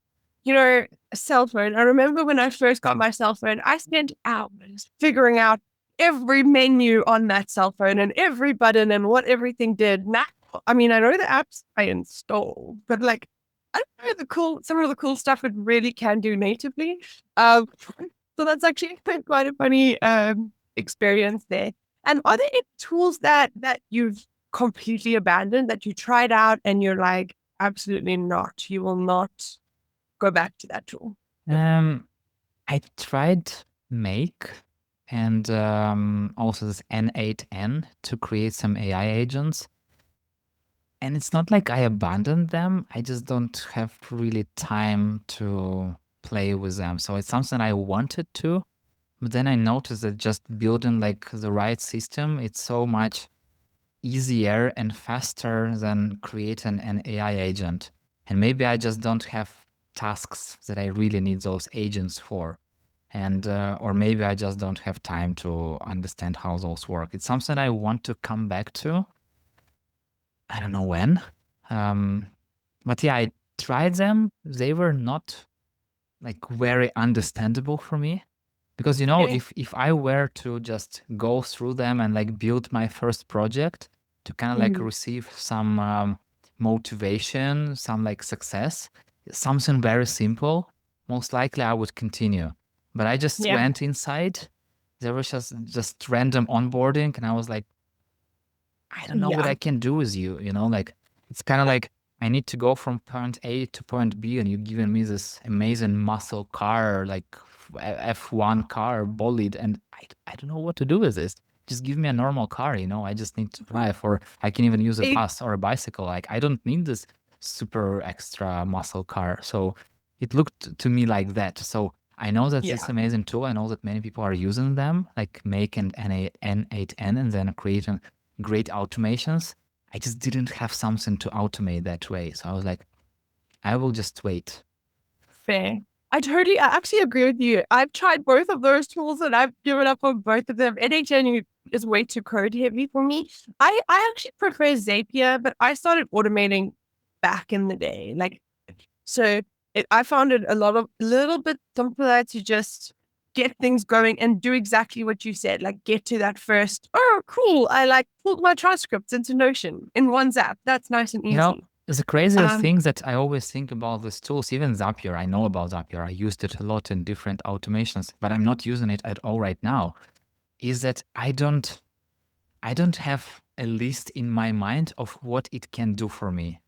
a cell phone. I remember when I first got my cell phone, I spent hours figuring out every menu on that cell phone and every button and what everything did. Now, I mean, I know the apps I installed, but like, I don't know some of the cool stuff it really can do natively. So that's actually quite a funny experience there. And are there any tools that you've completely abandoned, that you tried out and you're like, absolutely not, you will not go back to that tool? I tried Make and also this N8N to create some AI agents. And it's not like I abandoned them. I just don't have really time to play with them. So it's something I wanted to, but then I noticed that just building like the right system, it's so much easier and faster than creating an AI agent. And maybe I just don't have tasks that I really need those agents for. And or maybe I just don't have time to understand how those work. It's something I want to come back to. I don't know when. Um, but yeah, I tried them. They were not like very understandable for me. Because Okay. if I were to just go through them and like build my first project to kind of like receive some motivation, some like success, something very simple, most likely I would continue. But I just Yeah. went inside. There was just random onboarding, and I was like, I don't know what Yeah. I can do with you. Like it's kind of like I need to go from point A to point B, and you're giving me this amazing muscle car, like F1 car, bolide, and I don't know what to do with this. Just give me a normal car, I just need to drive, or I can even use a It- bus or a bicycle. Like, I don't need this super extra muscle car. So it looked to me like that. So I know that yeah. it's amazing tool. I know that many people are using them, like make an N8N and then creating great automations. I just didn't have something to automate that way. So I was like, I will just wait. Fair. I actually agree with you. I've tried both of those tools and I've given up on both of them. NHN is way too code heavy for me. I actually prefer Zapier, but I started automating back in the day. I found it a little bit simpler to just get things going and do exactly what you said. Like get to that first, oh, cool. I like pulled my transcripts into Notion in one zap. That's nice and You know, easy. the craziest Um, thing that I always think about these tools, even Zapier, I know about Zapier. I used it a lot in different automations, but I'm not using it at all right now, is that I don't have a list in my mind of what it can do for me.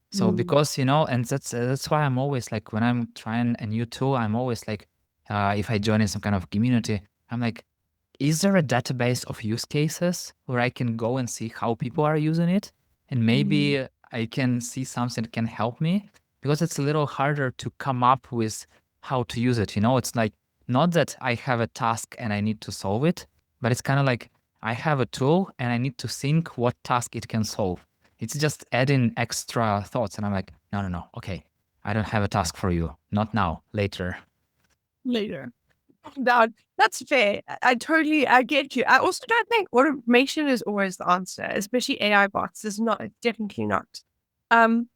So because, and that's why I'm always like, when I'm trying a new tool, I'm always like, if I join in some kind of community, I'm like, is there a database of use cases where I can go and see how people are using it? And maybe I can see something that can help me, because it's a little harder to come up with how to use it. It's like, not that I have a task and I need to solve it, but it's kind of like I have a tool and I need to think what task it can solve. It's just adding extra thoughts. And I'm like, no, no, no. Okay. I don't have a task for you. Not now, later. later. That that's fair. I get you. I also don't think automation is always the answer, especially AI bots. Is not, definitely not. Um,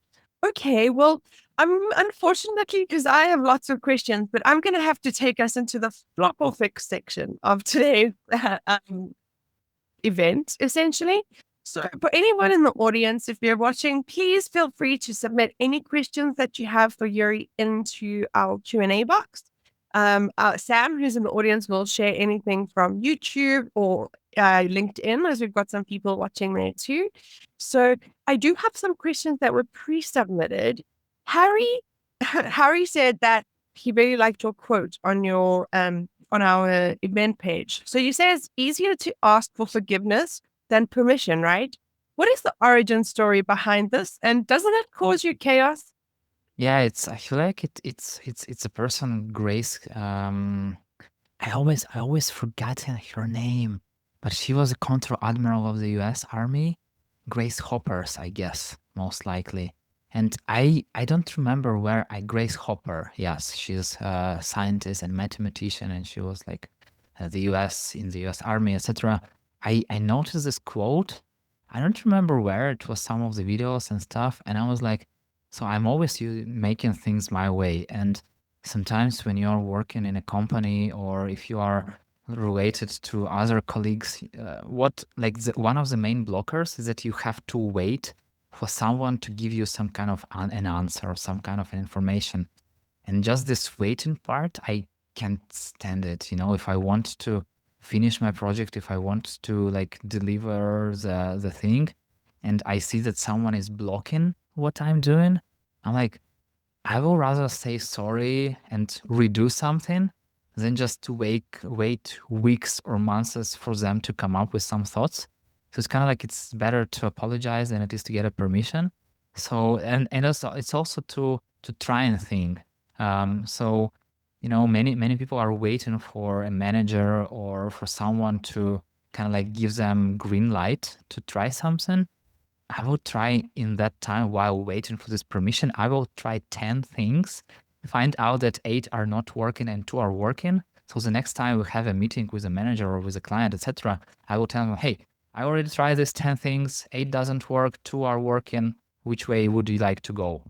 okay, well, unfortunately, because I have lots of questions, but I'm gonna have to take us into the flop or fix section of today's event, essentially. So for anyone in the audience, if you're watching, please feel free to submit any questions that you have for Yuri into our Q&A box. Sam, who's in the audience, will share anything from YouTube or LinkedIn, as we've got some people watching there too. So I do have some questions that were pre-submitted. Harry, Harry said that he really liked your quote on your on our event page. So you say it's easier to ask for forgiveness than permission, right? What is the origin story behind this, and doesn't it cause you chaos? Yeah, I feel like it's a person, Grace. I always forgotten her name, but she was a Contra Admiral of the U.S. Army, Grace Hoppers, I guess, most likely. And I don't remember where Grace Hopper. Yes, she's a scientist and mathematician, and she was like the U.S. in the U.S. Army, etc. I noticed this quote. I don't remember where it was, some of the videos and stuff, and I was like, so I'm always making things my way, and sometimes when you're working in a company or if you are related to other colleagues, one of the main blockers is that you have to wait for someone to give you some kind of an answer or some kind of information. And just this waiting part, I can't stand it. If I want to finish my project, if I want to like deliver the thing, and I see that someone is blocking what I'm doing, I'm like, I will rather say sorry and redo something than just to wait weeks or months for them to come up with some thoughts. So it's kind of like it's better to apologize than it is to get a permission. So and also it's also to try and think. So many people are waiting for a manager or for someone to kind of like give them green light to try something. I will try in that time while waiting for this permission. I will try 10 things, find out that 8 are not working and 2 are working. So the next time we have a meeting with a manager or with a client, etc., I will tell them, hey, I already tried these 10 things, 8 doesn't work, 2 are working. Which way would you like to go?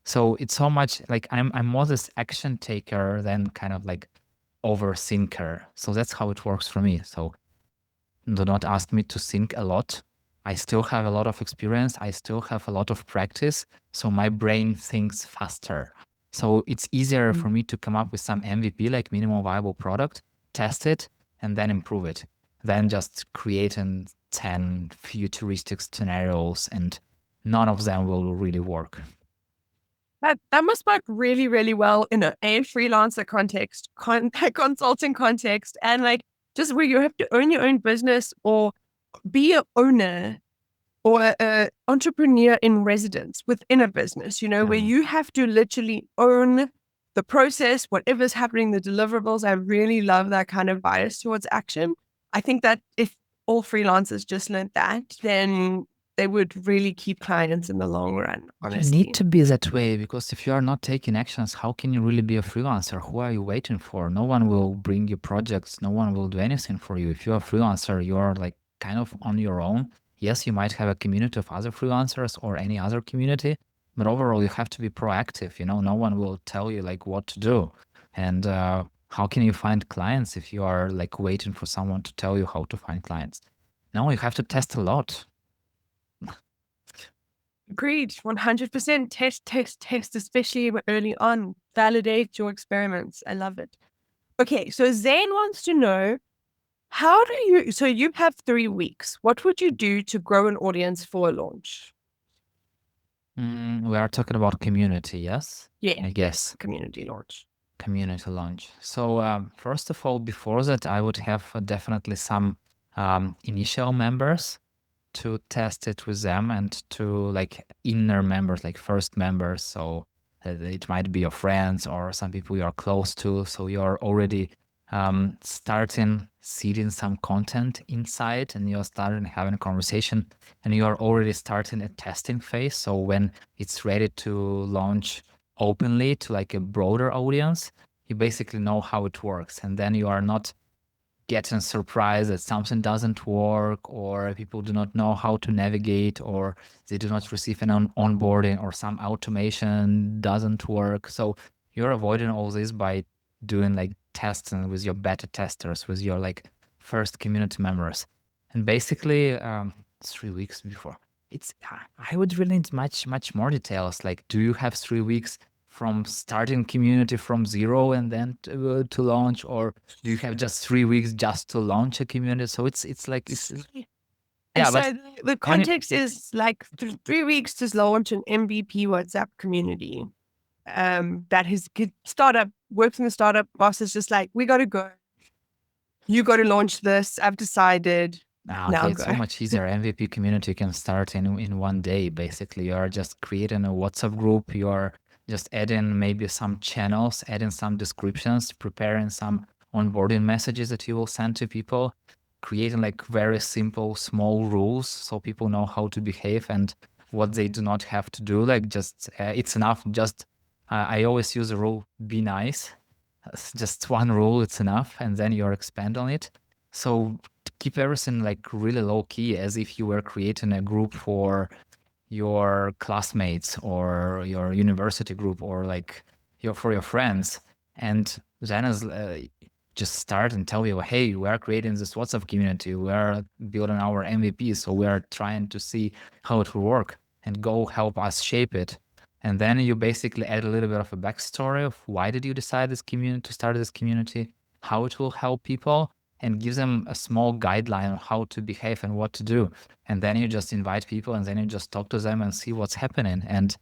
So it's so much like I'm more this action taker than kind of like overthinker. So that's how it works for me. So do not ask me to think a lot. I still have a lot of experience. I still have a lot of practice. So my brain thinks faster. So it's easier for me to come up with some MVP, like minimum viable product, test it, and then improve it, than just creating 10 futuristic scenarios and none of them will really work. That must work really, really well in a freelancer context, consulting context, and like just where you have to own your own business or be a owner or a entrepreneur in residence within a business, where you have to literally own the process, whatever's happening, the deliverables. I really love that kind of bias towards action. I think that if all freelancers just learned that, then they would really keep clients in the long run, honestly. You need to be that way, because if you are not taking actions, how can you really be a freelancer? Who are you waiting for? No one will bring you projects. No one will do anything for you. If you're a freelancer, you're like kind of on your own. Yes, you might have a community of other freelancers or any other community, but overall you have to be proactive. No one will tell you like what to do. And how can you find clients if you are like waiting for someone to tell you how to find clients? No, you have to test a lot. Agreed. 100%. Test, especially early on. Validate your experiments. I love it. Okay, so Zane wants to know, so you have 3 weeks. What would you do to grow an audience for a launch? We are talking about community, yes? Yeah, I guess. community launch. Community launch. So first of all, before that, I would have definitely some initial members to test it with them, and to like inner members, like first members. So it might be your friends or some people you are close to. So you're already starting seeding some content inside, and you're starting having a conversation, and you are already starting a testing phase. So when it's ready to launch openly to like a broader audience, you basically know how it works, and then you are not getting surprised that something doesn't work, or people do not know how to navigate, or they do not receive an onboarding, or some automation doesn't work. So you're avoiding all this by doing like testing with your beta testers, with your like first community members. And basically 3 weeks before, I would really need much more details. Like, do you have 3 weeks from starting community from zero and then to launch, or do you have just 3 weeks just to launch a community? So it's like yeah, so the context is like 3 weeks to launch an MVP WhatsApp community. That his startup works in the startup boss is just like, we got to go. You got to launch this. I've decided. Okay, it's so much easier. MVP community you can start in one day. Basically, you are just creating a WhatsApp group. You are just adding maybe some channels, adding some descriptions, preparing some onboarding messages that you will send to people, creating like very simple, small rules so people know how to behave and what they do not have to do. Like just, it's enough. Just, I always use the rule, be nice. It's just one rule, it's enough. And then you expand on it. So keep everything like really low key, as if you were creating a group for your classmates or your university group, or like for your friends. And then just start and tell you, hey, we are creating this WhatsApp community, we are building our MVP, so we are trying to see how it will work, and go help us shape it. And then you basically add a little bit of a backstory of why did you decide to start this community, how it will help people, and give them a small guideline on how to behave and what to do. And then you just invite people, and then you just talk to them and see what's happening, and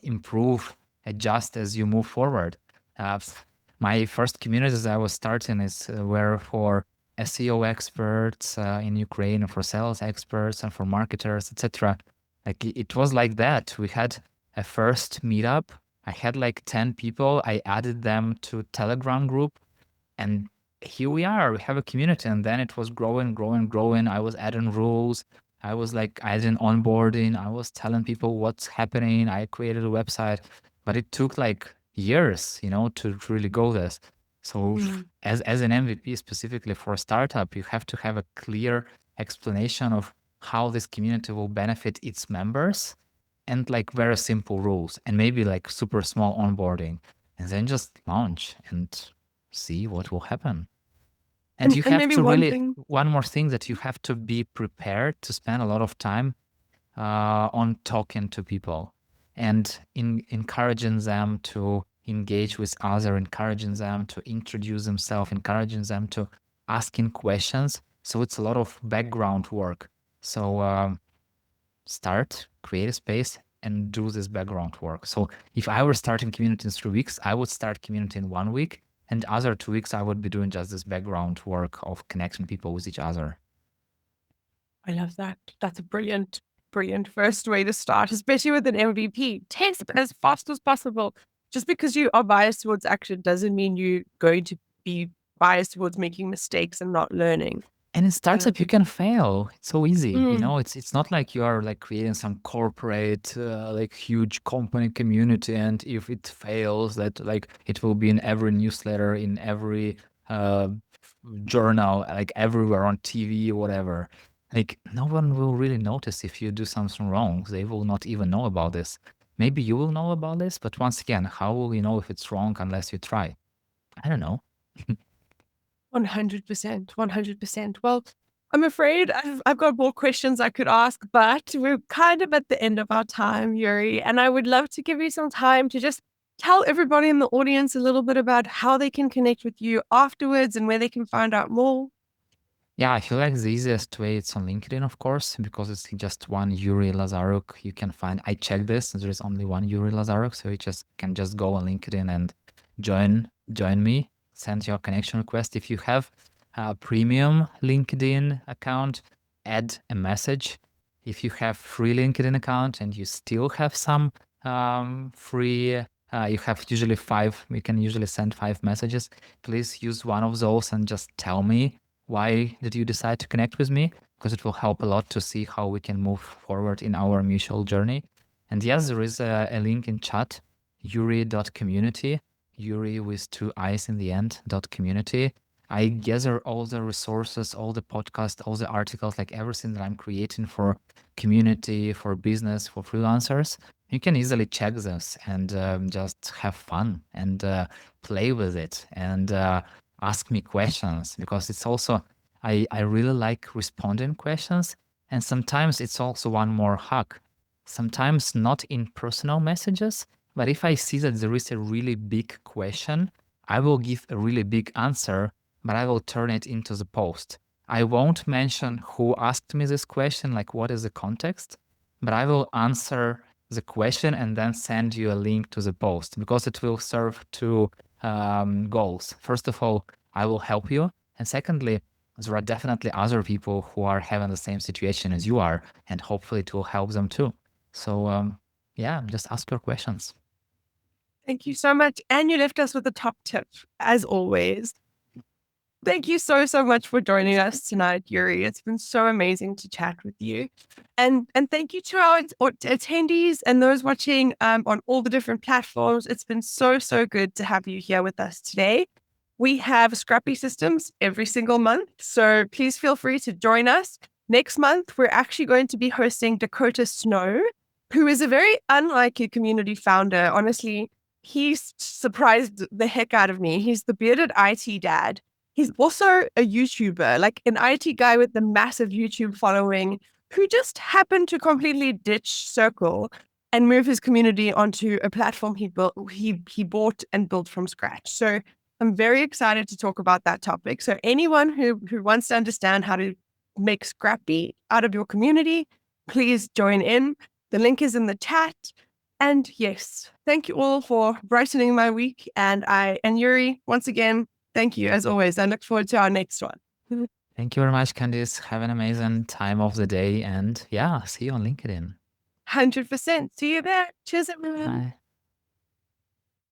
improve, adjust as you move forward. My first communities I was starting were for SEO experts in Ukraine, for sales experts, and for marketers, etc. Like it was like that. We had a first meetup. I had like 10 people. I added them to Telegram group, and here we are. We have a community, and then it was growing. I was adding rules. I was like adding onboarding. I was telling people what's happening. I created a website, but it took like years, to really go this. So as an MVP, specifically for a startup, you have to have a clear explanation of how this community will benefit its members, and like very simple rules, and maybe like super small onboarding, and then just launch and see what will happen. And you have to one more thing, that you have to be prepared to spend a lot of time on talking to people, and encouraging them to engage with others, encouraging them to introduce themselves, encouraging them to asking questions. So it's a lot of background work. So start, create a space, and do this background work. So if I were starting community in 3 weeks, I would start community in 1 week, and other 2 weeks I would be doing just this background work of connecting people with each other. I love that. That's a brilliant, brilliant first way to start, especially with an MVP. Test as fast as possible. Just because you are biased towards action doesn't mean you're going to be biased towards making mistakes and not learning. And in startup, you can fail. It's so easy. Mm. It's not like you are like creating some corporate, like huge company community. And if it fails, that like it will be in every newsletter, in every journal, like everywhere on TV, whatever. Like no one will really notice if you do something wrong. They will not even know about this. Maybe you will know about this, but once again, how will you know if it's wrong unless you try? I don't know. 100%. 100%. Well, I'm afraid I've got more questions I could ask, but we're kind of at the end of our time, Yuri. And I would love to give you some time to just tell everybody in the audience a little bit about how they can connect with you afterwards and where they can find out more. Yeah, I feel like the easiest way it's on LinkedIn, of course, because it's just one Yuri Lazaruk. You can find. I checked this. There is only one Yuri Lazaruk, so you can just go on LinkedIn and join me. Send your connection request. If you have a premium LinkedIn account, add a message. If you have free LinkedIn account and you still have some free, you have usually 5. We can usually send 5 messages. Please use one of those and just tell me why did you decide to connect with me, because it will help a lot to see how we can move forward in our mutual journey. And yes, there is a link in chat, yuri.community, Yuri with 2 I's in the end, .community. I gather all the resources, all the podcasts, all the articles, like everything that I'm creating for community, for business, for freelancers. You can easily check this and just have fun and play with it and ask me questions, because it's also, I really like responding questions. And sometimes it's also one more hack. Sometimes not in personal messages, but if I see that there is a really big question, I will give a really big answer, but I will turn it into the post. I won't mention who asked me this question, like what is the context, but I will answer the question and then send you a link to the post, because it will serve 2 goals. First of all, I will help you. And secondly, there are definitely other people who are having the same situation as you are, and hopefully it will help them too. So yeah, just ask your questions. Thank you so much. And you left us with a top tip, as always. Thank you so, so much for joining us tonight, Yuri. It's been so amazing to chat with you. And thank you to our attendees and those watching on all the different platforms. It's been so, so good to have you here with us today. We have Scrappy Systems every single month, so please feel free to join us. Next month, we're actually going to be hosting Dakota Snow, who is a very unlikely community founder. Honestly, he's surprised the heck out of me. He's the bearded IT dad. He's also a YouTuber, like an IT guy with a massive YouTube following, who just happened to completely ditch Circle and move his community onto a platform he bought and built from scratch. So I'm very excited to talk about that topic. So anyone who wants to understand how to make Scrappy out of your community, please join in. The link is in the chat. And yes, thank you all for brightening my week. And Yuri, once again, thank you as always. I look forward to our next one. Thank you very much, Candice. Have an amazing time of the day. And yeah, see you on LinkedIn. 100%. See you there. Cheers, everyone. Bye.